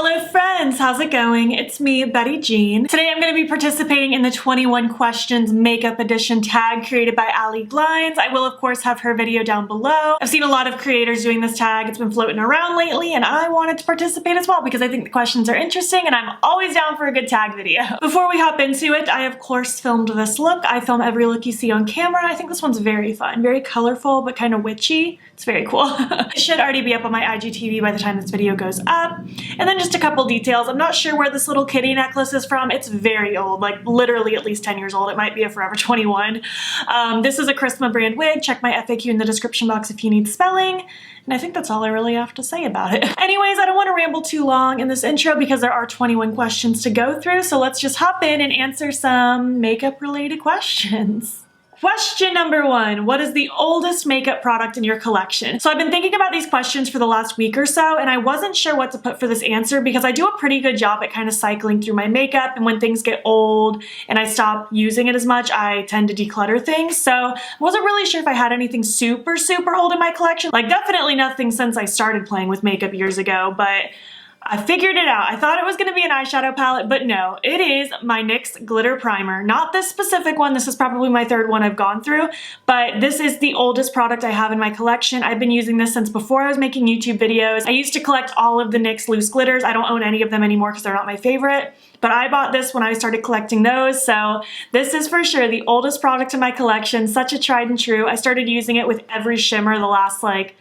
Hello friends, how's it going? It's me, Betty Jean. Today I'm going to be participating in the 21 questions makeup edition tag created by Allie Glines. I will of course have her video down below. I've seen a lot of creators doing this tag. It's been floating around lately and I wanted to participate as well because I think the questions are interesting and I'm always down for a good tag video. Before we hop into it, I of course filmed this look. I film every look you see on camera. I think this one's very fun, very colorful but kind of witchy. It's very cool. It should already be up on my IGTV by the time this video goes up. And then just a couple details. I'm not sure where this little kitty necklace is from. It's very old, like literally at least 10 years old. It might be a Forever 21. This is a Charisma brand wig. Check my FAQ in the description box if you need spelling. And I think that's all I really have to say about it. Anyways, I don't want to ramble too long in this intro because there are 21 questions to go through. So let's just hop in and answer some makeup related questions. Question number 1, what is the oldest makeup product in your collection? So I've been thinking about these questions for the last week or so and I wasn't sure what to put for this answer because I do a pretty good job at kind of cycling through my makeup, and when things get old and I stop using it as much, I tend to declutter things. So I wasn't really sure if I had anything super old in my collection. Like definitely nothing since I started playing with makeup years ago, but I figured it out. I thought it was going to be an eyeshadow palette, but no, it is my NYX glitter primer. Not this specific one. This is probably my third one I've gone through, but this is the oldest product I have in my collection. I've been using this since before I was making YouTube videos. I used to collect all of the NYX loose glitters. I don't own any of them anymore because they're not my favorite, but I bought this when I started collecting those. So this is for sure the oldest product in my collection. Such a tried and true. I started using it with every shimmer the last like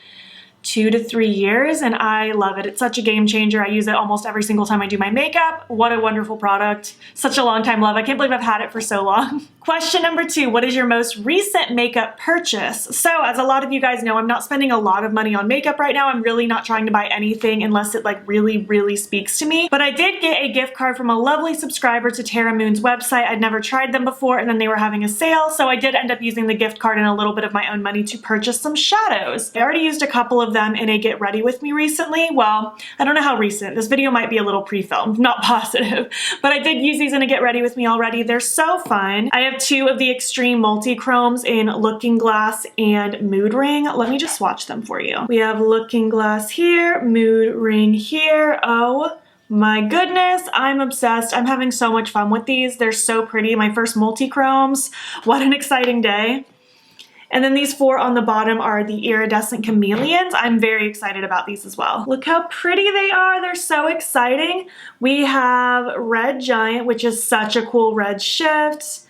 2 to 3 years and I love it. It's such a game changer. I use it almost every single time I do my makeup. What a wonderful product. Such a long time love. I can't believe I've had it for so long. Question number 2, what is your most recent makeup purchase? So as a lot of you guys know, I'm not spending a lot of money on makeup right now. I'm really not trying to buy anything unless it like really speaks to me. But I did get a gift card from a lovely subscriber to Tara Moon's website. I'd never tried them before and then they were having a sale. So I did end up using the gift card and a little bit of my own money to purchase some shadows. I already used a couple of them in a get ready with me recently. Well, I don't know how recent. This video might be a little pre-filmed, not positive, but I did use these in a get ready with me already. They're so fun. I have 2 of the extreme multi-chromes in Looking Glass and Mood Ring. Let me just swatch them for you. We have Looking Glass here, Mood Ring here. Oh my goodness, I'm obsessed. I'm having so much fun with these. They're so pretty. My first multi-chromes. What an exciting day. And then these 4 on the bottom are the Iridescent Chameleons. I'm very excited about these as well. Look how pretty they are. They're so exciting. We have Red Giant, which is such a cool red shift.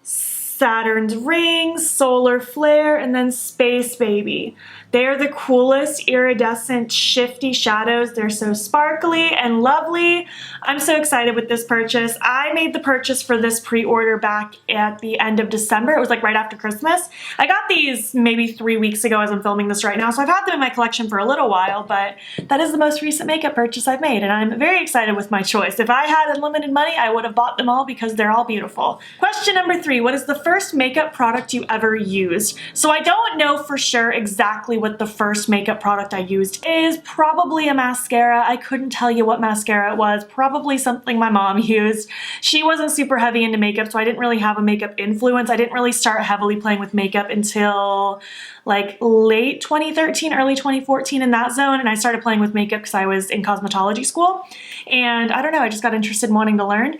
Saturn's Rings, Solar Flare, and then Space Baby. They are the coolest iridescent shifty shadows. They're so sparkly and lovely. I'm so excited with this purchase. I made the purchase for this pre-order back at the end of December. It was like right after Christmas. I got these maybe 3 weeks ago as I'm filming this right now, so I've had them in my collection for a little while, but that is the most recent makeup purchase I've made, and I'm very excited with my choice. If I had unlimited money, I would have bought them all because they're all beautiful. Question number 3, what is the first makeup product you ever used? So I don't know for sure exactly what the first makeup product I used is. Probably a mascara. I couldn't tell you what mascara it was. Probably something my mom used. She wasn't super heavy into makeup, so I didn't really have a makeup influence. I didn't really start heavily playing with makeup until like late 2013, early 2014 in that zone, and I started playing with makeup because I was in cosmetology school, and I don't know, I just got interested in wanting to learn.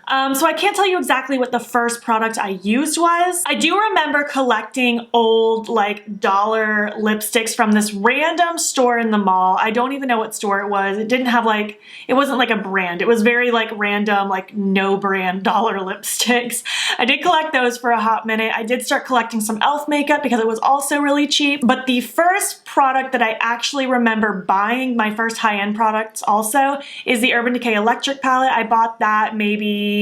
So I can't tell you exactly what the first product I used was. I do remember collecting old like dollar lipsticks from this random store in the mall. I don't even know what store it was. It didn't have like, it wasn't like a brand. It was very like random, like no brand dollar lipsticks. I did collect those for a hot minute. I did start collecting some e.l.f. makeup because it was also really cheap. But the first product that I actually remember buying, my first high-end products also, is the Urban Decay Electric palette. I bought that maybe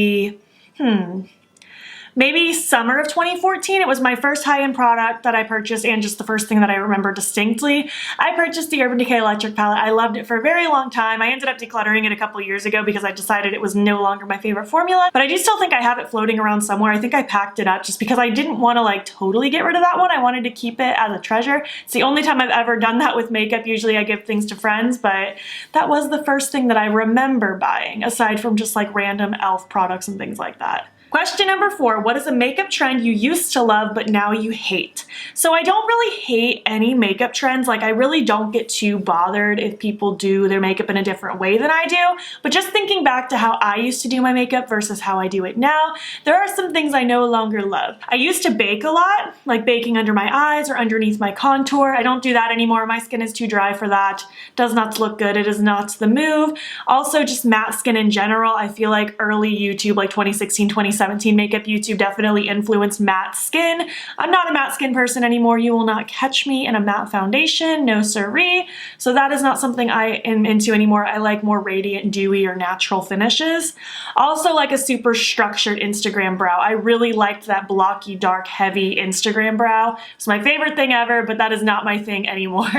summer of 2014. It was my first high-end product that I purchased and just the first thing that I remember distinctly. I purchased the Urban Decay Electric palette. I loved it for a very long time. I ended up decluttering it a couple years ago because I decided it was no longer my favorite formula, but I do still think I have it floating around somewhere. I think I packed it up just because I didn't want to like totally get rid of that one. I wanted to keep it as a treasure. It's the only time I've ever done that with makeup. Usually I give things to friends, but that was the first thing that I remember buying aside from just like random e.l.f. products and things like that. Question number 4, what is a makeup trend you used to love but now you hate? So I don't really hate any makeup trends. Like I really don't get too bothered if people do their makeup in a different way than I do. But just thinking back to how I used to do my makeup versus how I do it now, there are some things I no longer love. I used to bake a lot, like baking under my eyes or underneath my contour. I don't do that anymore. My skin is too dry for that. Does not look good. It is not the move. Also just matte skin in general. I feel like early YouTube, like 2016, 2017, makeup YouTube definitely influenced matte skin. I'm not a matte skin person anymore. You will not catch me in a matte foundation, no siree. So that is not something I am into anymore. I like more radiant, dewy, or natural finishes. Also like a super structured Instagram brow. I really liked that blocky, dark, heavy Instagram brow. It's my favorite thing ever, but that is not my thing anymore.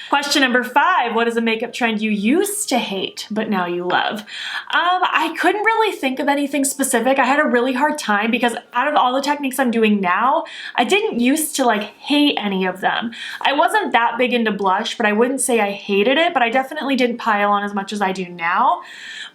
Question number 5, what is a makeup trend you used to hate, but now you love? I couldn't really think of anything specific. I had a really hard time because out of all the techniques I'm doing now, I didn't used to like hate any of them. I wasn't that big into blush, but I wouldn't say I hated it, but I definitely didn't pile on as much as I do now.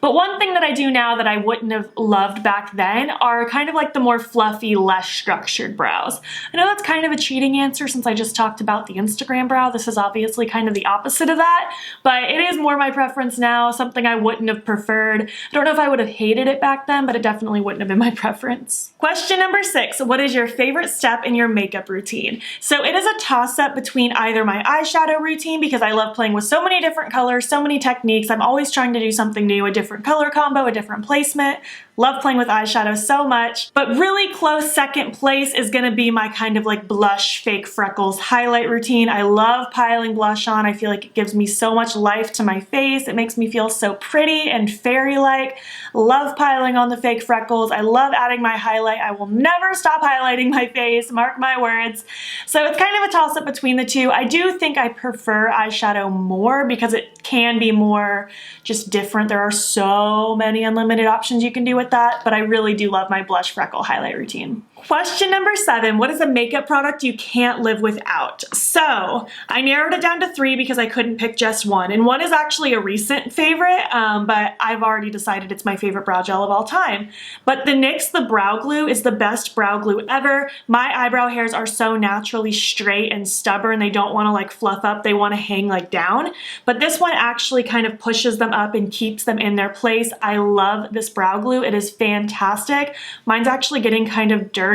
But one thing that I do now that I wouldn't have loved back then are kind of like the more fluffy, less structured brows. I know that's kind of a cheating answer since I just talked about the Instagram brow. This is obviously kind of the opposite of that, but it is more my preference now, something I wouldn't have preferred. I don't know if I would have hated it back then, but it definitely wouldn't have been my preference. Question number 6, what is your favorite step in your makeup routine? So it is a toss-up between either my eyeshadow routine, because I love playing with so many different colors, so many techniques. I'm always trying to do something new, a different color combo, a different placement. Love playing with eyeshadow so much, but really close second place is gonna be my kind of like blush, fake freckles highlight routine. I love piling blush on. I feel like it gives me so much life to my face. It makes me feel so pretty and fairy-like. Love piling on the fake freckles. I love adding my highlight. I will never stop highlighting my face, mark my words. So it's kind of a toss-up between the two. I do think I prefer eyeshadow more because it can be more just different. There are so many unlimited options you can do with that, but I really do love my blush freckle highlight routine. Question number 7, what is a makeup product you can't live without? So I narrowed it down to 3 because I couldn't pick just one, and one is actually a recent favorite, but I've already decided it's my favorite brow gel of all time. But the NYX The Brow Glue is the best brow glue ever. My eyebrow hairs are so naturally straight and stubborn. They don't want to like fluff up. They want to hang like down. But this one actually kind of pushes them up and keeps them in their place. I love this brow glue. It is fantastic. Mine's actually getting kind of dirty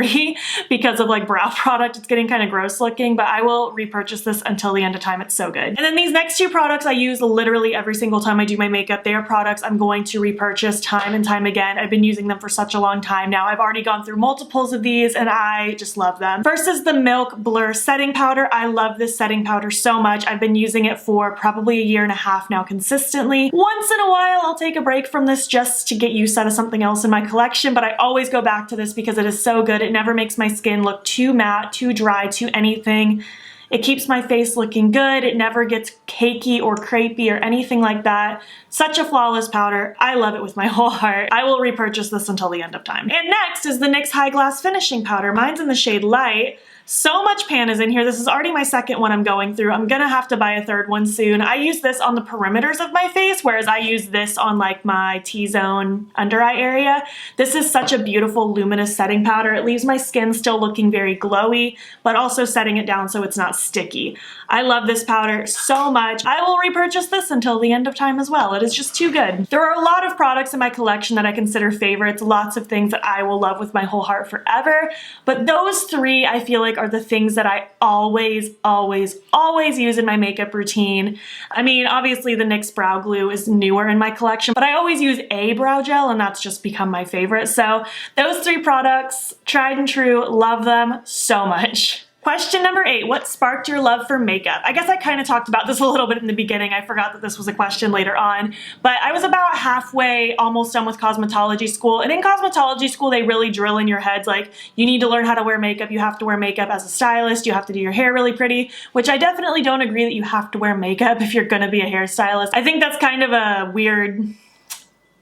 because of like brow product. It's getting kind of gross looking, but I will repurchase this until the end of time. It's so good. And then these next 2 products I use literally every single time I do my makeup. They are products I'm going to repurchase time and time again. I've been using them for such a long time now. I've already gone through multiples of these and I just love them. First is the Milk Blur Setting Powder. I love this setting powder so much. I've been using it for probably a year and a half now consistently. Once in a while, I'll take a break from this just to get use out of something else in my collection, but I always go back to this because it is so good. It never makes my skin look too matte, too dry, too anything. It keeps my face looking good. It never gets cakey or crepey or anything like that. Such a flawless powder. I love it with my whole heart. I will repurchase this until the end of time. And next is the NYX High Glass Finishing Powder. Mine's in the shade Light. So much pan is in here. This is already my second one I'm going through. I'm gonna have to buy a third one soon. I use this on the perimeters of my face, whereas I use this on like my T-zone under eye area. This is such a beautiful luminous setting powder. It leaves my skin still looking very glowy, but also setting it down so it's not sticky. I love this powder so much. I will repurchase this until the end of time as well. It is just too good. There are a lot of products in my collection that I consider favorites, lots of things that I will love with my whole heart forever, but those 3 I feel like are the things that I always use in my makeup routine. I mean, obviously the NYX Brow Glue is newer in my collection, but I always use a brow gel and that's just become my favorite. So those 3 products, tried and true, love them so much. Question number 8, what sparked your love for makeup? I guess I kind of talked about this a little bit in the beginning. I forgot that this was a question later on, but I was about halfway, almost done with cosmetology school. And in cosmetology school, they really drill in your heads like, you need to learn how to wear makeup. You have to wear makeup as a stylist. You have to do your hair really pretty, which I definitely don't agree that you have to wear makeup if you're gonna be a hairstylist. I think that's kind of a weird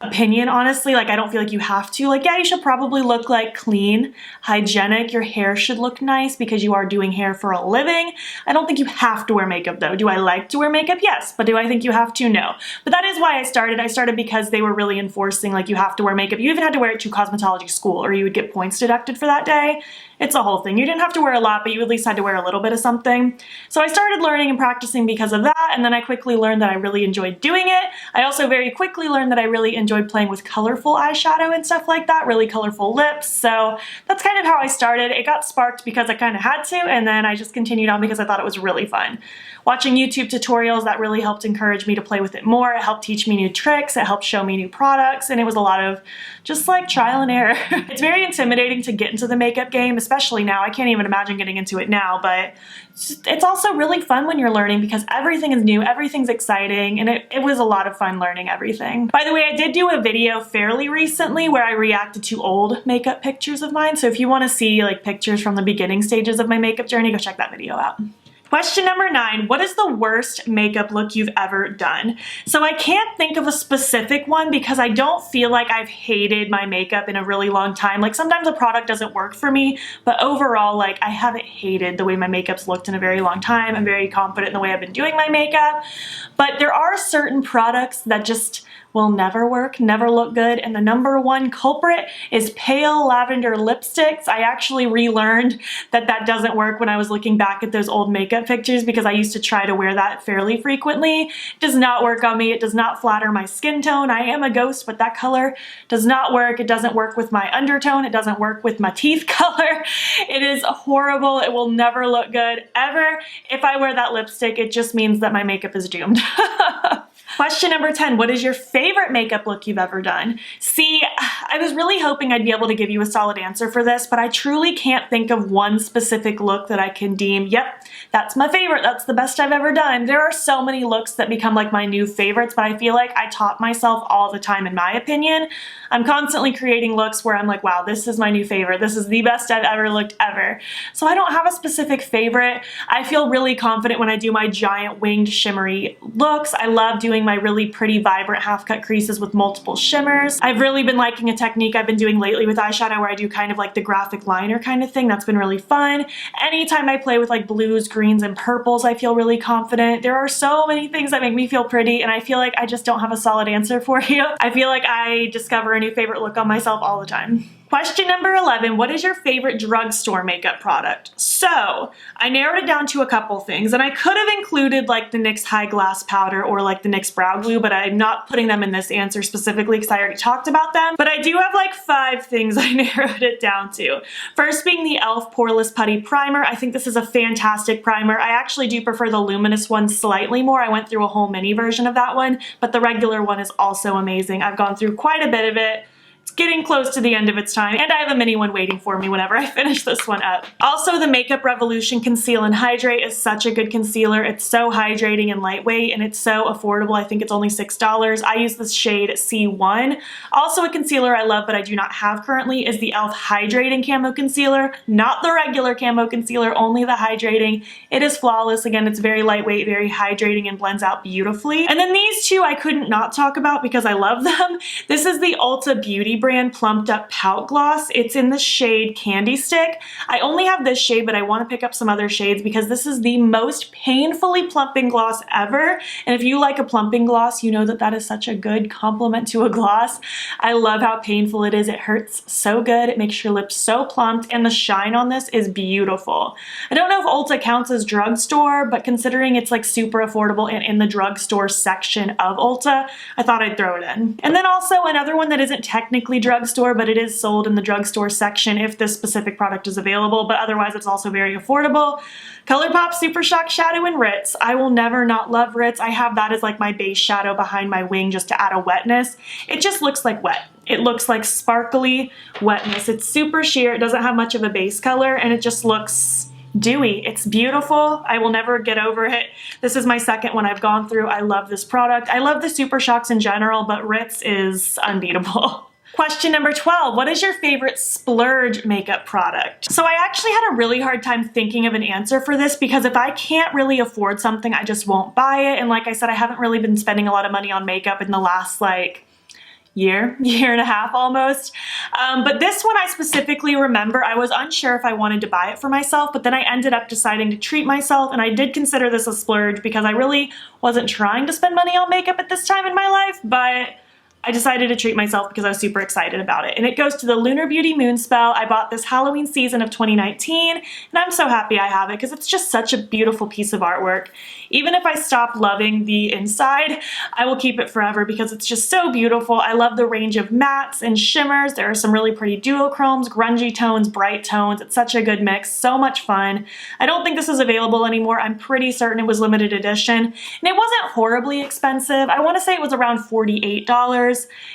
opinion, honestly. Like, I don't feel like you have to. Like, yeah, you should probably look like clean, hygienic. Your hair should look nice because you are doing hair for a living. I don't think you have to wear makeup though. Do I like to wear makeup? Yes. But do I think you have to? No. But that is why I started. I started because they were really enforcing like you have to wear makeup. You even had to wear it to cosmetology school or you would get points deducted for that day. It's a whole thing. You didn't have to wear a lot, but you at least had to wear a little bit of something. So I started learning and practicing because of that, and then I quickly learned that I really enjoyed doing it. I also very quickly learned that I really enjoyed playing with colorful eyeshadow and stuff like that, really colorful lips. So that's kind of how I started. It got sparked because I kind of had to, and then I just continued on because I thought it was really fun. Watching YouTube tutorials, that really helped encourage me to play with it more. It helped teach me new tricks. It helped show me new products, and it was a lot of just like trial and error. It's very intimidating to get into the makeup game, especially now. I can't even imagine getting into it now, but it's also really fun when you're learning because everything is new, everything's exciting, and it was a lot of fun learning everything. By the way, I did do a video fairly recently where I reacted to old makeup pictures of mine, so if you want to see like pictures from the beginning stages of my makeup journey, go check that video out. Question number 9, what is the worst makeup look you've ever done? So I can't think of a specific one because I don't feel like I've hated my makeup in a really long time. Like sometimes a product doesn't work for me, but overall, like I haven't hated the way my makeup's looked in a very long time. I'm very confident in the way I've been doing my makeup, but there are certain products that just will never work, never look good, and the number one culprit is pale lavender lipsticks. I actually relearned that that doesn't work when I was looking back at those old makeup pictures because I used to try to wear that fairly frequently. It does not work on me. It does not flatter my skin tone. I am a ghost, but that color does not work. It doesn't work with my undertone. It doesn't work with my teeth color. It is horrible. It will never look good ever. If I wear that lipstick, it just means that my makeup is doomed. Question number 10, what is your favorite makeup look you've ever done? See, I was really hoping I'd be able to give you a solid answer for this, but I truly can't think of one specific look that I can deem, yep, that's my favorite, that's the best I've ever done. There are so many looks that become like my new favorites, but I feel like I top myself all the time in my opinion. I'm constantly creating looks where I'm like, wow, this is my new favorite. This is the best I've ever looked ever. So I don't have a specific favorite. I feel really confident when I do my giant winged shimmery looks. I love doing my really pretty vibrant half cut creases with multiple shimmers. I've really been liking a technique I've been doing lately with eyeshadow where I do kind of like the graphic liner kind of thing. That's been really fun. Anytime I play with like blues, greens, and purples, I feel really confident. There are so many things that make me feel pretty, and I feel like I just don't have a solid answer for you. I feel like I discover a new favorite look on myself all the time. Question number 11, what is your favorite drugstore makeup product? So I narrowed it down to a couple things, and I could have included like the NYX High Glass Powder or like the NYX Brow Glue, but I'm not putting them in this answer specifically because I already talked about them. But I do have like 5 things I narrowed it down to. First being the e.l.f. Poreless Putty Primer. I think this is a fantastic primer. I actually do prefer the luminous one slightly more. I went through a whole mini version of that one, but the regular one is also amazing. I've gone through quite a bit of it. Getting close to the end of its time, and I have a mini one waiting for me whenever I finish this one up. Also, the Makeup Revolution Conceal and Hydrate is such a good concealer. It's so hydrating and lightweight, and it's so affordable. I think it's only $6. I use this shade C1. Also, a concealer I love but I do not have currently is the e.l.f. Hydrating Camo Concealer. Not the regular camo concealer, only the hydrating. It is flawless. Again, it's very lightweight, very hydrating, and blends out beautifully. And then these two I couldn't not talk about because I love them. This is the Ulta Beauty brand Plumped Up Pout Gloss. It's in the shade Candy Stick. I only have this shade, but I want to pick up some other shades because this is the most painfully plumping gloss ever. And if you like a plumping gloss, you know that that is such a good compliment to a gloss. I love how painful it is. It hurts so good. It makes your lips so plumped, and the shine on this is beautiful. I don't know if Ulta counts as drugstore, but considering it's like super affordable and in the drugstore section of Ulta, I thought I'd throw it in. And then also another one that isn't technically drugstore, but it is sold in the drugstore section if this specific product is available, but otherwise it's also very affordable. ColourPop Super Shock Shadow in Ritz. I will never not love Ritz. I have that as like my base shadow behind my wing just to add a wetness. It just looks like wet. It looks like sparkly wetness. It's super sheer. It doesn't have much of a base color, and it just looks dewy. It's beautiful. I will never get over it. This is my second one I've gone through. I love this product. I love the Super Shocks in general, but Ritz is unbeatable. Question number 12, what is your favorite splurge makeup product? So I actually had a really hard time thinking of an answer for this because if I can't really afford something, I just won't buy it. And like I said, I haven't really been spending a lot of money on makeup in the last year and a half almost. But this one I specifically remember I was unsure if I wanted to buy it for myself, but then I ended up deciding to treat myself, and I did consider this a splurge because I really wasn't trying to spend money on makeup at this time in my life, but I decided to treat myself because I was super excited about it. And it goes to the Lunar Beauty Moon Spell. I bought this Halloween season of 2019, and I'm so happy I have it because it's just such a beautiful piece of artwork. Even if I stop loving the inside, I will keep it forever because it's just so beautiful. I love the range of mattes and shimmers. There are some really pretty duochromes, grungy tones, bright tones. It's such a good mix, so much fun. I don't think this is available anymore. I'm pretty certain it was limited edition, and it wasn't horribly expensive. I want to say it was around $48.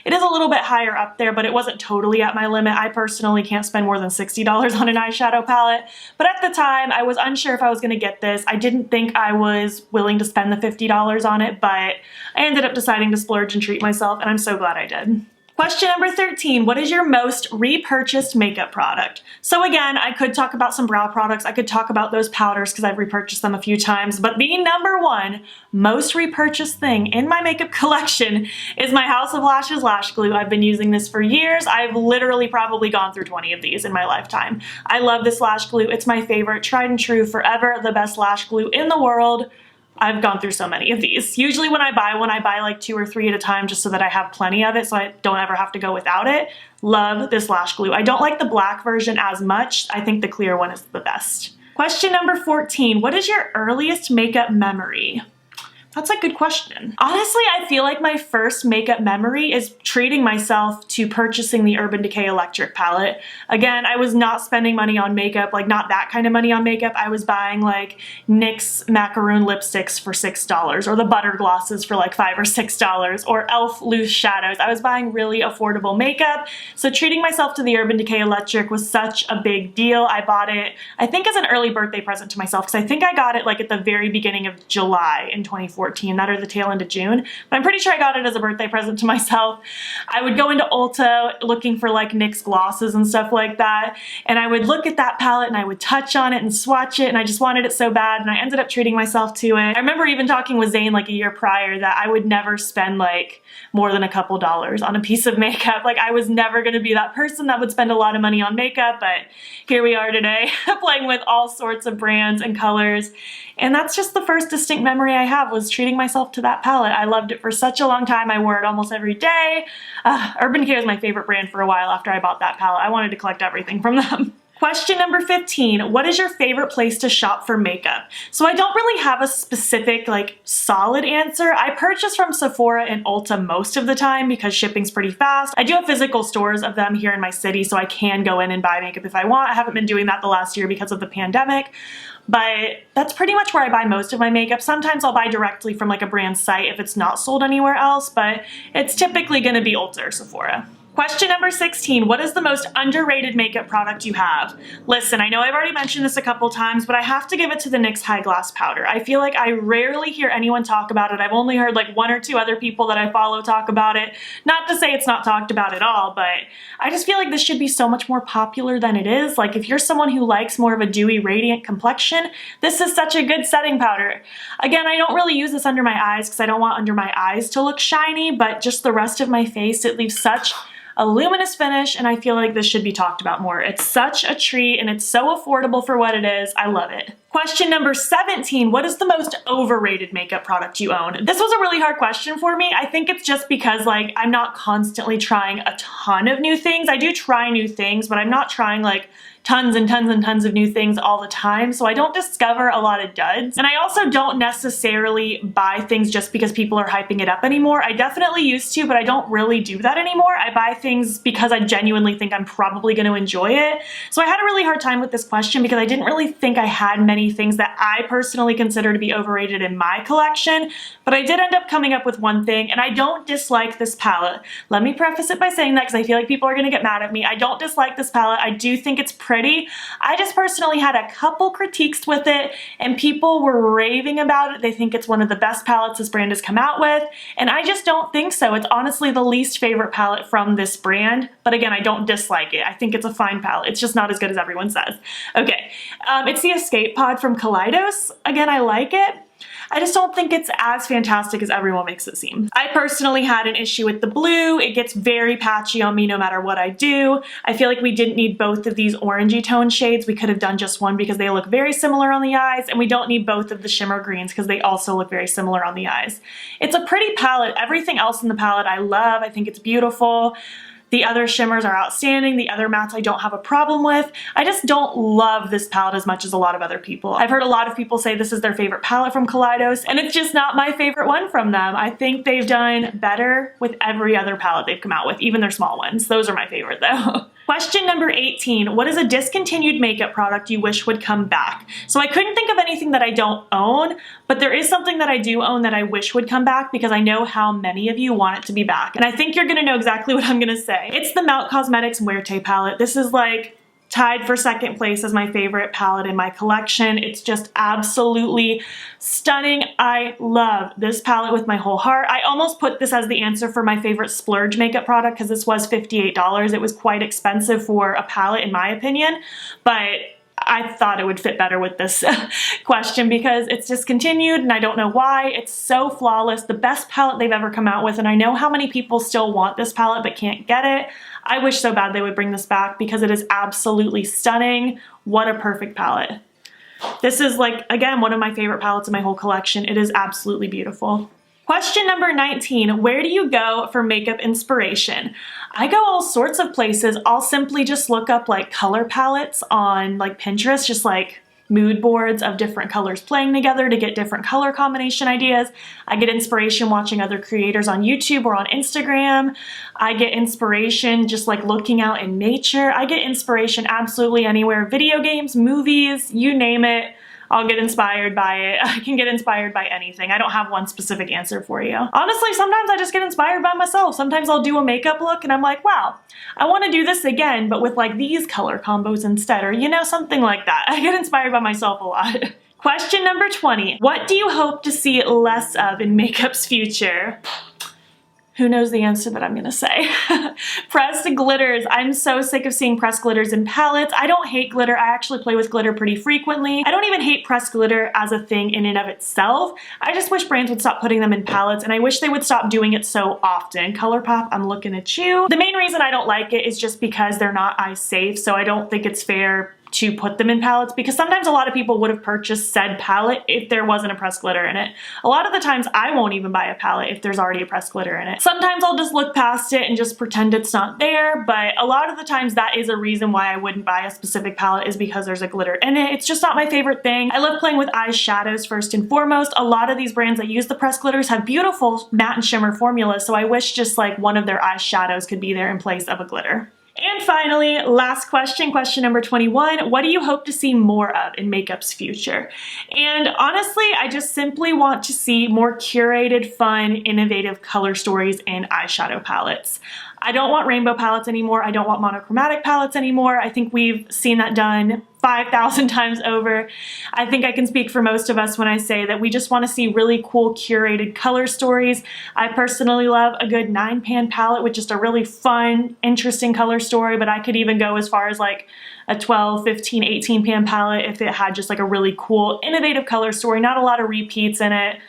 It is a little bit higher up there, but it wasn't totally at my limit. I personally can't spend more than $60 on an eyeshadow palette, but at the time I was unsure if I was going to get this. I didn't think I was willing to spend the $50 on it, but I ended up deciding to splurge and treat myself, and I'm so glad I did. Question number 13, what is your most repurchased makeup product? So again, I could talk about some brow products. I could talk about those powders because I've repurchased them a few times, but the number one most repurchased thing in my makeup collection is my House of Lashes lash glue. I've been using this for years. I've literally probably gone through 20 of these in my lifetime. I love this lash glue. It's my favorite, tried and true, forever the best lash glue in the world. I've gone through so many of these. Usually when I buy one, I buy like 2 or 3 at a time just so that I have plenty of it so I don't ever have to go without it. Love this lash glue. I don't like the black version as much. I think the clear one is the best. Question number 14, what is your earliest makeup memory? That's a good question. Honestly, I feel like my first makeup memory is treating myself to purchasing the Urban Decay Electric palette. Again, I was not spending money on makeup, like not that kind of money on makeup. I was buying like NYX macaroon lipsticks for $6 or the butter glosses for like $5 or $6 or e.l.f. loose shadows. I was buying really affordable makeup. So treating myself to the Urban Decay Electric was such a big deal. I bought it, I think as an early birthday present to myself because I think I got it like at the very beginning of July in 2014. That or the tail end of June, but I'm pretty sure I got it as a birthday present to myself. I would go into Ulta looking for like NYX glosses and stuff like that, and I would look at that palette and I would touch on it and swatch it, and I just wanted it so bad, and I ended up treating myself to it. I remember even talking with Zane like a year prior that I would never spend like more than a couple dollars on a piece of makeup. Like I was never going to be that person that would spend a lot of money on makeup, but here we are today playing with all sorts of brands and colors. And that's just the first distinct memory I have, was treating myself to that palette. I loved it for such a long time. I wore it almost every day. Urban Decay was my favorite brand for a while after I bought that palette. I wanted to collect everything from them. Question number 15, what is your favorite place to shop for makeup? So I don't really have a specific like solid answer. I purchase from Sephora and Ulta most of the time because shipping's pretty fast. I do have physical stores of them here in my city, so I can go in and buy makeup if I want. I haven't been doing that the last year because of the pandemic, but that's pretty much where I buy most of my makeup. Sometimes I'll buy directly from like a brand site if it's not sold anywhere else, but it's typically gonna be Ulta or Sephora. Question number 16, what is the most underrated makeup product you have? Listen, I know I've already mentioned this a couple times, but I have to give it to the NYX High Gloss Powder. I feel like I rarely hear anyone talk about it. I've only heard like 1 or 2 other people that I follow talk about it. Not to say it's not talked about at all, but I just feel like this should be so much more popular than it is. Like if you're someone who likes more of a dewy, radiant complexion, this is such a good setting powder. Again, I don't really use this under my eyes because I don't want under my eyes to look shiny, but just the rest of my face, it leaves such a luminous finish, and I feel like this should be talked about more. It's such a treat and it's so affordable for what it is. I love it. Question number 17, what is the most overrated makeup product you own? This was a really hard question for me. I think it's just because like I'm not constantly trying a ton of new things. I do try new things, but I'm not trying like tons and tons and tons of new things all the time, so I don't discover a lot of duds. And I also don't necessarily buy things just because people are hyping it up anymore. I definitely used to, but I don't really do that anymore. I buy things because I genuinely think I'm probably going to enjoy it. So I had a really hard time with this question because I didn't really think I had many things that I personally consider to be overrated in my collection, but I did end up coming up with one thing, and I don't dislike this palette. Let me preface it by saying that because I feel like people are going to get mad at me. I don't dislike this palette. I do think it's pretty. I just personally had a couple critiques with it, and people were raving about it. They think it's one of the best palettes this brand has come out with, and I just don't think so. It's honestly the least favorite palette from this brand, but again, I don't dislike it. I think it's a fine palette. It's just not as good as everyone says. Okay, it's the Escape Pod from Kaleidos. Again, I like it. I just don't think it's as fantastic as everyone makes it seem. I personally had an issue with the blue. It gets very patchy on me no matter what I do. I feel like we didn't need both of these orangey tone shades. We could have done just one because they look very similar on the eyes, and we don't need both of the shimmer greens because they also look very similar on the eyes. It's a pretty palette. Everything else in the palette I love. I think it's beautiful. The other shimmers are outstanding. The other mattes I don't have a problem with. I just don't love this palette as much as a lot of other people. I've heard a lot of people say this is their favorite palette from Kaleidos, and it's just not my favorite one from them. I think they've done better with every other palette they've come out with, even their small ones. Those are my favorite though. Question number 18, what is a discontinued makeup product you wish would come back? So I couldn't think of anything that I don't own, but there is something that I do own that I wish would come back because I know how many of you want it to be back. And I think you're gonna know exactly what I'm gonna say. It's the Melt Cosmetics Muerte palette. This is like tied for second place as my favorite palette in my collection. It's just absolutely stunning. I love this palette with my whole heart. I almost put this as the answer for my favorite splurge makeup product because this was $58. It was quite expensive for a palette in my opinion, but I thought it would fit better with this question because it's discontinued and I don't know why. It's so flawless, the best palette they've ever come out with, and I know how many people still want this palette but can't get it. I wish so bad they would bring this back because it is absolutely stunning. What a perfect palette. This is like, again, one of my favorite palettes in my whole collection. It is absolutely beautiful. Question number 19, where do you go for makeup inspiration? I go all sorts of places. I'll simply just look up like color palettes on like Pinterest, just like mood boards of different colors playing together to get different color combination ideas. I get inspiration watching other creators on YouTube or on Instagram. I get inspiration just like looking out in nature. I get inspiration absolutely anywhere. Video games, movies, you name it. I'll get inspired by it. I can get inspired by anything. I don't have one specific answer for you. Honestly, sometimes I just get inspired by myself. Sometimes I'll do a makeup look and I'm like, wow, I want to do this again, but with like these color combos instead, or you know, something like that. I get inspired by myself a lot. Question number 20, what do you hope to see less of in makeup's future? Who knows the answer that I'm gonna say? Pressed glitters. I'm so sick of seeing pressed glitters in palettes. I don't hate glitter. I actually play with glitter pretty frequently. I don't even hate pressed glitter as a thing in and of itself. I just wish brands would stop putting them in palettes, and I wish they would stop doing it so often. ColourPop, I'm looking at you. The main reason I don't like it is just because they're not eye safe, so I don't think it's fair to put them in palettes because sometimes a lot of people would have purchased said palette if there wasn't a pressed glitter in it. A lot of the times I won't even buy a palette if there's already a pressed glitter in it. Sometimes I'll just look past it and just pretend it's not there, but a lot of the times that is a reason why I wouldn't buy a specific palette is because there's a glitter in it. It's just not my favorite thing. I love playing with eyeshadows first and foremost. A lot of these brands that use the pressed glitters have beautiful matte and shimmer formulas, so I wish just like one of their eyeshadows could be there in place of a glitter. And finally, last question, question number 21, what do you hope to see more of in makeup's future? And honestly, I just simply want to see more curated, fun, innovative color stories in eyeshadow palettes. I don't want rainbow palettes anymore. I don't want monochromatic palettes anymore. I think we've seen that done 5,000 times over. I think I can speak for most of us when I say that we just want to see really cool curated color stories. I personally love a good 9-pan palette with just a really fun, interesting color story, but I could even go as far as like a 12, 15, 18-pan palette if it had just like a really cool, innovative color story, not a lot of repeats in it.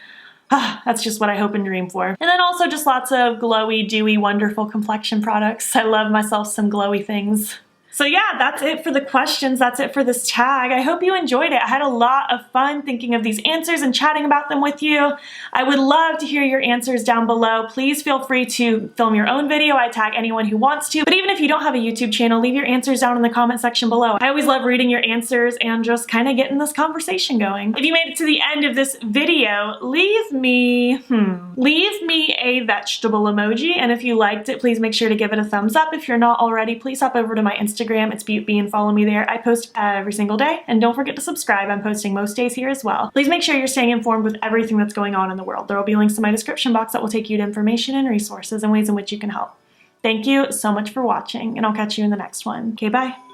That's just what I hope and dream for. And then also just lots of glowy, dewy, wonderful complexion products. I love myself some glowy things. So yeah, that's it for the questions. That's it for this tag. I hope you enjoyed it. I had a lot of fun thinking of these answers and chatting about them with you. I would love to hear your answers down below. Please feel free to film your own video. I tag anyone who wants to. But even if you don't have a YouTube channel, leave your answers down in the comment section below. I always love reading your answers and just kind of getting this conversation going. If you made it to the end of this video, leave me a vegetable emoji. And if you liked it, please make sure to give it a thumbs up. If you're not already, please hop over to my Instagram. It's BeautBee and follow me there. I post every single day. And don't forget to subscribe. I'm posting most days here as well. Please make sure you're staying informed with everything that's going on in the world. There will be links in my description box that will take you to information and resources and ways in which you can help. Thank you so much for watching, and I'll catch you in the next one. Okay, bye.